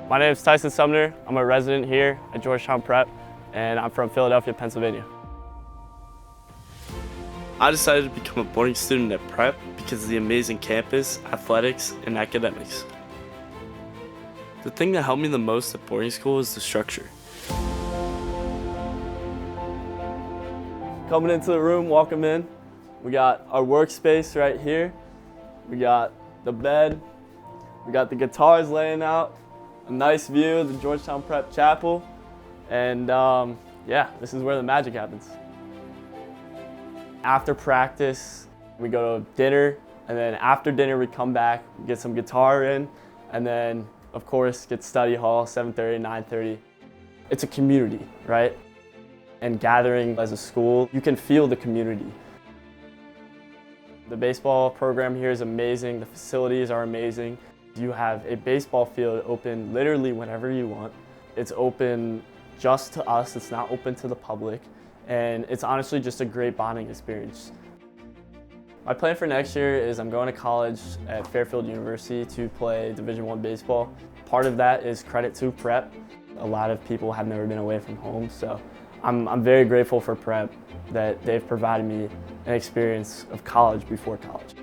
My name is Tyson. I'm a resident here at Georgetown Prep, and I'm from Philadelphia, Pennsylvania. I decided to become a boarding student at Prep because of the amazing campus, athletics, and academics. The thing that helped me the most at boarding school is the structure. Coming into the room, welcome in. We got our workspace right here. We got the bed. We got the guitars laying out. A nice view of the Georgetown Prep Chapel. And yeah, this is where the magic happens. After practice, we go to dinner, and then after dinner we come back, get some guitar in, and then of course get study hall, 7:30, 9:30. It's a community, right? And gathering as a school, you can feel the community. The baseball program here is amazing, the facilities are amazing. You have a baseball field open literally whenever you want. It's open just to us, it's not open to the public, and it's honestly just a great bonding experience. My plan for next year is I'm going to college at Fairfield University to play Division I baseball. Part of that is credit to Prep. A lot of people have never been away from home, so I'm very grateful for Prep that they've provided me an experience of college before college.